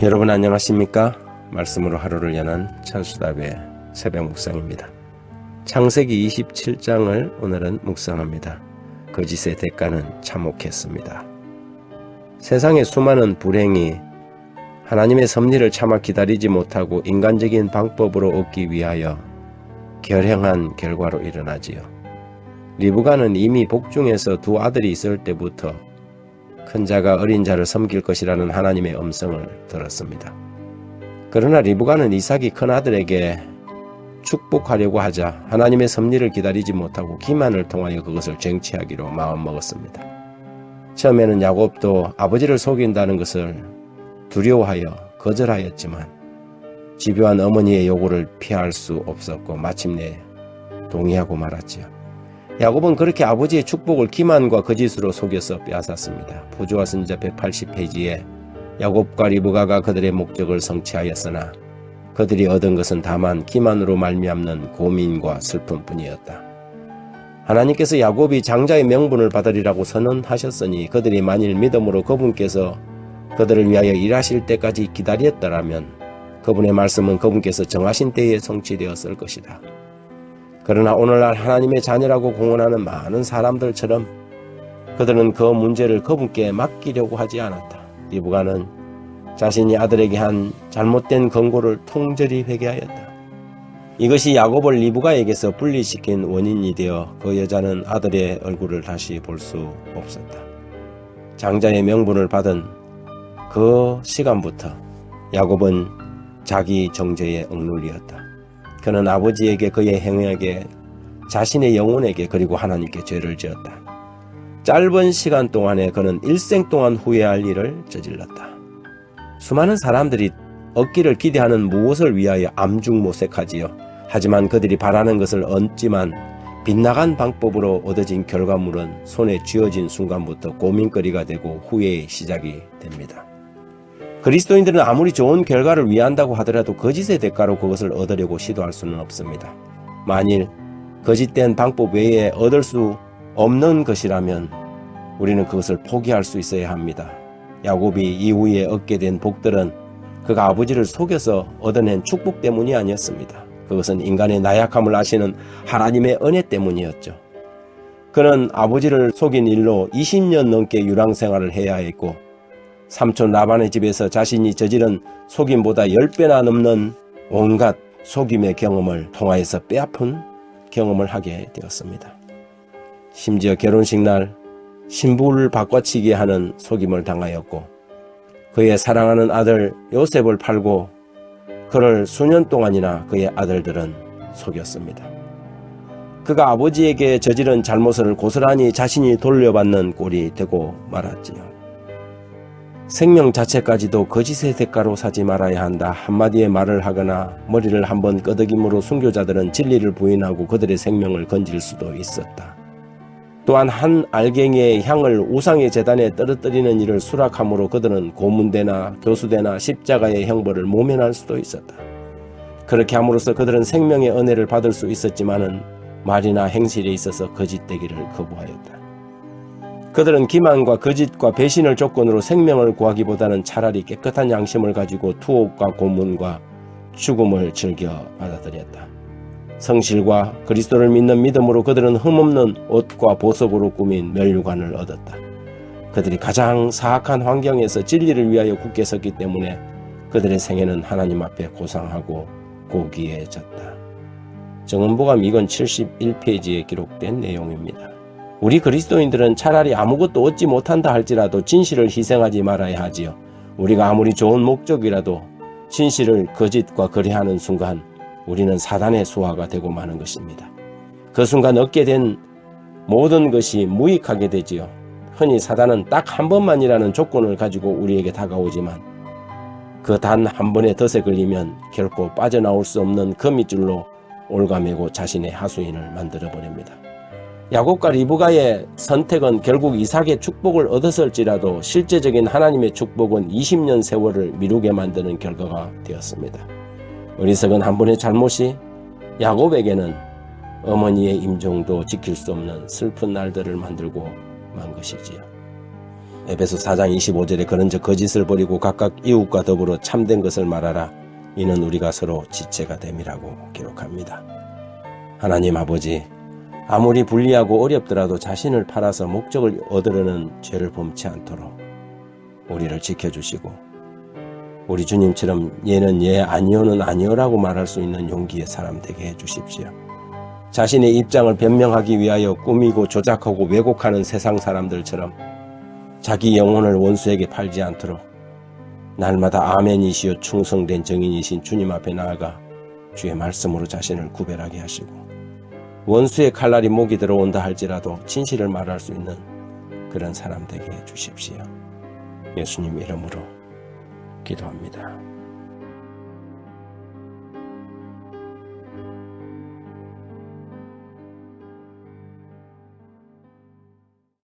여러분 안녕하십니까? 말씀으로 하루를 여는 찬수답의 새벽 묵상입니다. 창세기 27장을 오늘은 묵상합니다. 거짓의 대가는 참혹했습니다. 세상의 수많은 불행이 하나님의 섭리를 차마 기다리지 못하고 인간적인 방법으로 얻기 위하여 결행한 결과로 일어나지요. 리브가는 이미 복중에서 두 아들이 있을 때부터 큰 자가 어린 자를 섬길 것이라는 하나님의 음성을 들었습니다. 그러나 리브가는 이삭이 큰 아들에게 축복하려고 하자 하나님의 섭리를 기다리지 못하고 기만을 통하여 그것을 쟁취하기로 마음먹었습니다. 처음에는 야곱도 아버지를 속인다는 것을 두려워하여 거절하였지만 집요한 어머니의 요구를 피할 수 없었고 마침내 동의하고 말았지요. 야곱은 그렇게 아버지의 축복을 기만과 거짓으로 속여서 빼앗았습니다. 부조와 선지자 180페이지에 야곱과 리브가가 그들의 목적을 성취하였으나 그들이 얻은 것은 다만 기만으로 말미암는 고민과 슬픔뿐이었다. 하나님께서 야곱이 장자의 명분을 받으리라고 선언하셨으니 그들이 만일 믿음으로 그분께서 그들을 위하여 일하실 때까지 기다렸더라면 그분의 말씀은 그분께서 정하신 때에 성취되었을 것이다. 그러나 오늘날 하나님의 자녀라고 공언하는 많은 사람들처럼 그들은 그 문제를 그분께 맡기려고 하지 않았다. 리브가는 자신이 아들에게 한 잘못된 권고를 통절히 회개하였다. 이것이 야곱을 리브가에게서 분리시킨 원인이 되어 그 여자는 아들의 얼굴을 다시 볼 수 없었다. 장자의 명분을 받은 그 시간부터 야곱은 자기 정죄에 억눌리었다. 그는 아버지에게 그의 행위에게 자신의 영혼에게 그리고 하나님께 죄를 지었다. 짧은 시간 동안에 그는 일생 동안 후회할 일을 저질렀다. 수많은 사람들이 얻기를 기대하는 무엇을 위하여 암중모색하지요. 하지만 그들이 바라는 것을 얻지만 빗나간 방법으로 얻어진 결과물은 손에 쥐어진 순간부터 고민거리가 되고 후회의 시작이 됩니다. 그리스도인들은 아무리 좋은 결과를 위한다고 하더라도 거짓의 대가로 그것을 얻으려고 시도할 수는 없습니다. 만일 거짓된 방법 외에 얻을 수 없는 것이라면 우리는 그것을 포기할 수 있어야 합니다. 야곱이 이후에 얻게 된 복들은 그가 아버지를 속여서 얻어낸 축복 때문이 아니었습니다. 그것은 인간의 나약함을 아시는 하나님의 은혜 때문이었죠. 그는 아버지를 속인 일로 20년 넘게 유랑생활을 해야 했고 삼촌 라반의 집에서 자신이 저지른 속임보다 10배나 넘는 온갖 속임의 경험을 통하여서 뼈아픈 경험을 하게 되었습니다. 심지어 결혼식 날 신부를 바꿔치기 하는 속임을 당하였고 그의 사랑하는 아들 요셉을 팔고 그를 수년 동안이나 그의 아들들은 속였습니다. 그가 아버지에게 저지른 잘못을 고스란히 자신이 돌려받는 꼴이 되고 말았지요. 생명 자체까지도 거짓의 대가로 사지 말아야 한다. 한마디의 말을 하거나 머리를 한번 끄덕임으로 순교자들은 진리를 부인하고 그들의 생명을 건질 수도 있었다. 또한 한 알갱이의 향을 우상의 제단에 떨어뜨리는 일을 수락함으로 그들은 고문대나 교수대나 십자가의 형벌을 모면할 수도 있었다. 그렇게 함으로써 그들은 생명의 은혜를 받을 수 있었지만은 말이나 행실에 있어서 거짓되기를 거부하였다. 그들은 기만과 거짓과 배신을 조건으로 생명을 구하기보다는 차라리 깨끗한 양심을 가지고 투옥과 고문과 죽음을 즐겨 받아들였다. 성실과 그리스도를 믿는 믿음으로 그들은 흠없는 옷과 보석으로 꾸민 면류관을 얻었다. 그들이 가장 사악한 환경에서 진리를 위하여 굳게 섰기 때문에 그들의 생애는 하나님 앞에 고상하고 고귀해졌다. 정은보감 2권 71페이지에 기록된 내용입니다. 우리 그리스도인들은 차라리 아무것도 얻지 못한다 할지라도 진실을 희생하지 말아야 하지요. 우리가 아무리 좋은 목적이라도 진실을 거짓과 거래하는 순간 우리는 사단의 수하가 되고 마는 것입니다. 그 순간 얻게 된 모든 것이 무익하게 되지요. 흔히 사단은 딱 한 번만이라는 조건을 가지고 우리에게 다가오지만 그 단 한 번의 덫에 걸리면 결코 빠져나올 수 없는 거미줄로 올가매고 자신의 하수인을 만들어버립니다. 야곱과 리브가의 선택은 결국 이삭의 축복을 얻었을지라도 실제적인 하나님의 축복은 20년 세월을 미루게 만드는 결과가 되었습니다. 어리석은 한 번의 잘못이 야곱에게는 어머니의 임종도 지킬 수 없는 슬픈 날들을 만들고 만 것이지요. 에베소 4장 25절에 그런즉 거짓을 버리고 각각 이웃과 더불어 참된 것을 말하라. 이는 우리가 서로 지체가 됨이라고 기록합니다. 하나님 아버지, 아무리 불리하고 어렵더라도 자신을 팔아서 목적을 얻으려는 죄를 범치 않도록 우리를 지켜주시고 우리 주님처럼 얘는 얘 아니오는 아니오라고 말할 수 있는 용기의 사람 되게 해주십시오. 자신의 입장을 변명하기 위하여 꾸미고 조작하고 왜곡하는 세상 사람들처럼 자기 영혼을 원수에게 팔지 않도록 날마다 아멘이시여 충성된 정인이신 주님 앞에 나아가 주의 말씀으로 자신을 구별하게 하시고 원수의 칼날이 목이 들어온다 할지라도 진실을 말할 수 있는 그런 사람 되게 해주십시오. 예수님 이름으로 기도합니다.